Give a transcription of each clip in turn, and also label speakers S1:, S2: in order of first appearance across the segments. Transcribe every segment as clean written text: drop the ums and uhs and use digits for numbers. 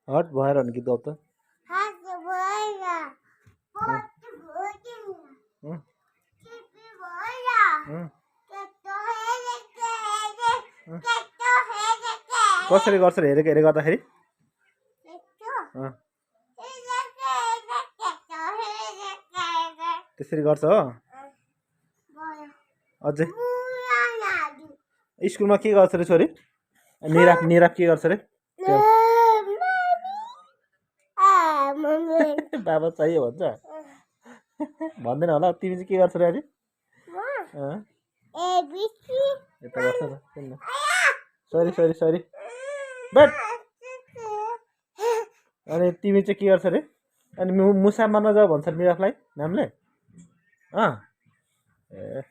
S1: Hot भएर नि गीत गाउ त कसरी गर्छ हेरेको हेरे गर्दाखेरि त्यसरी गर्छ हो अझै स्कुलमा के गर्छ रे छोरी निराप के गर्छ रे बाबा चाहियो भन्छ भन्दैन होला तिमी चाहिँ के गर्छ रे अहिले यता गर्छ सरी बट अनि तिमी चाहिँ के गर्छ रे अनि मुसा मार्न जाऊ भन्छ निराफलाई नामले ए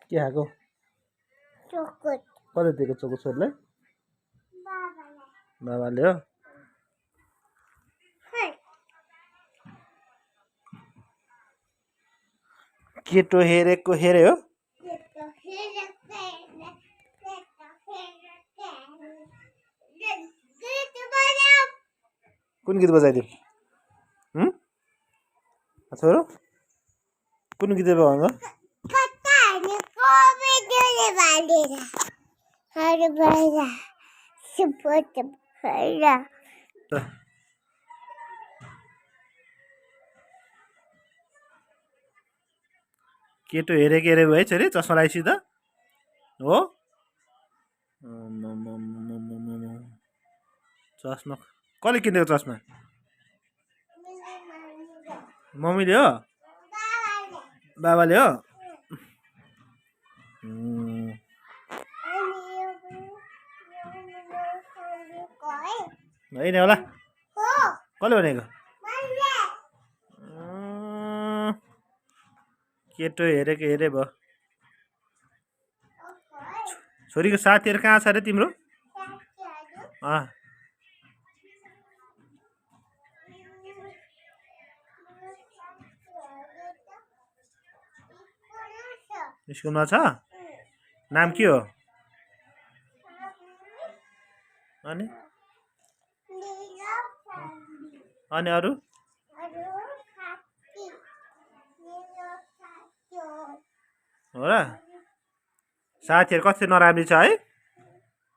S1: के खाएको कसले दिएको चोको छोरीलाई बाबाले हो केटो हेरेको हेरे हो कुन गीत बजाइदियो छोरो कुन गीत भन्नु केटो हेरेको हेरे भयो है छोरी चस्मा लगाएपछि त हो चस्मा कसले किनेको चस्मा मम्मीले हो बाबाले हो होइन होला कसले भनेको केटो हेरेको हेरे भयो छोरीको साथीहरू कहाँ छ रे तिम्रो स्कुलमा छ नाम के हो अनि अरू हो र साथीहरू कति नराम्री छ है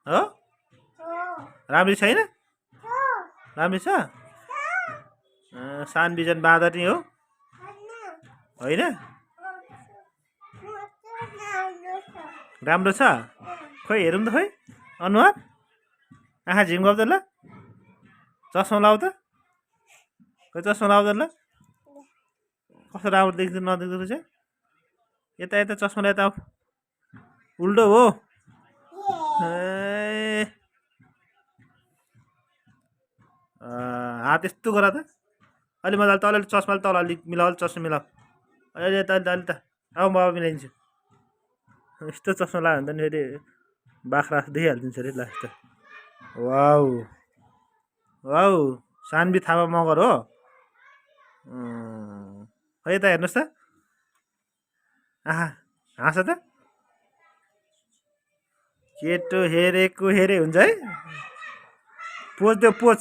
S1: हो राम्री छैन राम्री छ सान बिजन बाँदर नि हो होइन राम्रो छ खोइ हेरौँ त खोइ अनुहार आँखा झिम्गाउ त ल चस्मा लाउ त खोइ चस्मा लाउ त ल कस्तो राम्रो देख्दै नदेख्दो रहेछ यता यता चस्मा यता उल्टो हो हात यस्तो गर त अलि मजाले तल चस्माले तल अलिक मिलाऊ चस्मा मिलाऊ अलि यता अलि त अब बाबा मिलाइदिन्छु यस्तो चस्मा लगायो भने त फेरि बाख्रा देखिहालिदिन्छ अरे लास्ट त वाउ वाउ सानबी थापा मगर हो खै त हेर्नुहोस् त आहा हाँस त केटो हेरेको हेरे हुन्छ है पोज त्यो पोज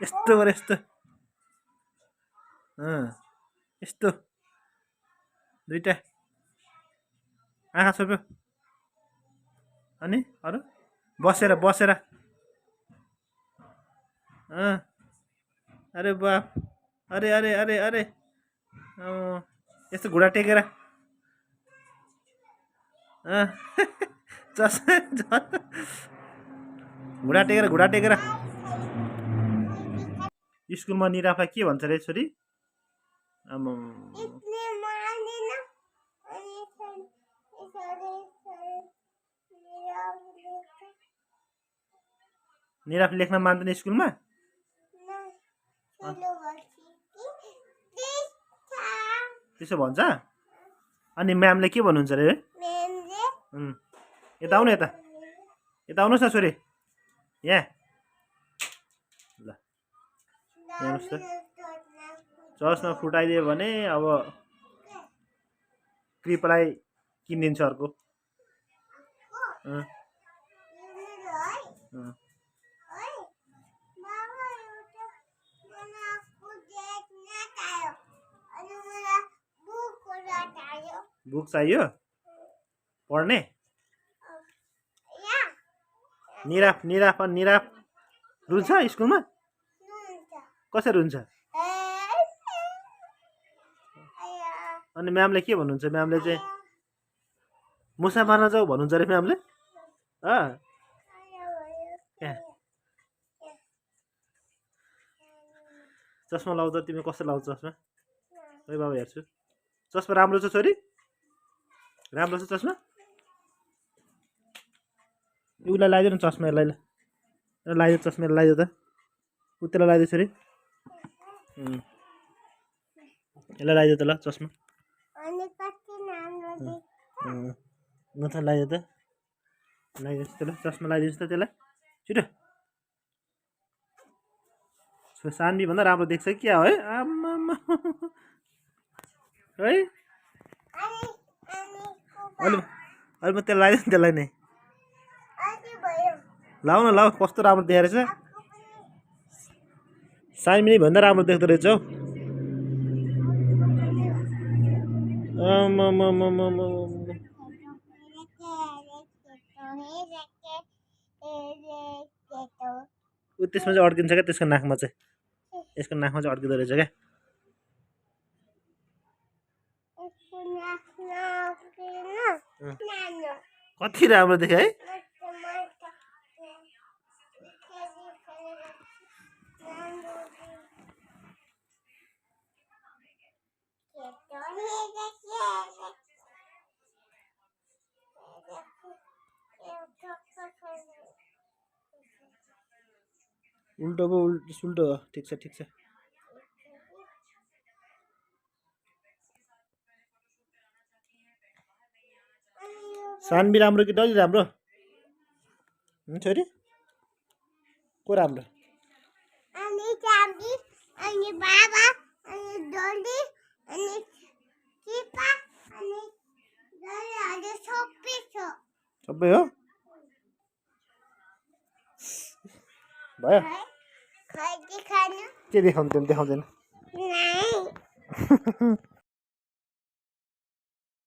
S1: यस्तो गरे यस्तो यस्तो दुईटा आँखा छोप्यो अनि अरू बसेर अरे बाप अरे अरे अरे अरे यस्तो घुँडा टेकेर घुँडा टेकेर स्कुलमा निराफलाई के भन्छ रे छोरी निराफ लेख्न मान्दैन स्कुलमा त्यसो भन्छ अनि म्यामले के भन्नुहुन्छ रे यता आउनु यता आउनुहोस् न छोरी यहाँ ल हेर्नुहोस् त चस्मा फुटाइदियो भने अब कृपलाई किनिदिन्छ अर्को अँ, अँ। बुक चाहियो पढ्ने निराफ निराफ अनि निराफ रुन्छ स्कुलमा कसरी रुन्छ अनि म्यामले के भन्नुहुन्छ म्यामले चाहिँ मुसा मार्न जाऊ भन्नुहुन्छ अरे म्यामले चस्मा लाउँछ तिमी कस्तो लाउँछ चस्मा है बाबा हेर्छु चस्मा राम्रो छ छोरी राम्रो छ चस्मा उसलाई लगाइदियो न चस्मा यसलाई लगाइदियो चस्मा लगाइदियो त उत्तिलाई लगाइदियो छोरी यसलाई लगाइदियो त ल चस्मा न त लगाइदियो त लगाइदिनुहोस् त्यसलाई चस्मा लगाइदिनुहोस् त त्यसलाई छिटो सान्वी भन्दा राम्रो देख्छ क्या है आम्मामा है अहिले अहिले म त्यसलाई लगाइदिन्छु त्यसलाई नै लाउ न लाउ कस्तो राम्रो देखेको रहेछ सान्वी भन्दा राम्रो देख्दो रहेछ हौ ऊ त्यसमा चाहिँ अड्किन्छ क्या त्यसको नाकमा चाहिँ यसको नाकमा चाहिँ अड्किँदो रहेछ क्या कति राम्रो देख्यो है उल्टो पो उल्टो हो ठिक छ ठिक छ सान्वी राम्रो कि डली राम्रो छोरी को राम्रो सबै हो भयो के देखाउनु देखाउँदैन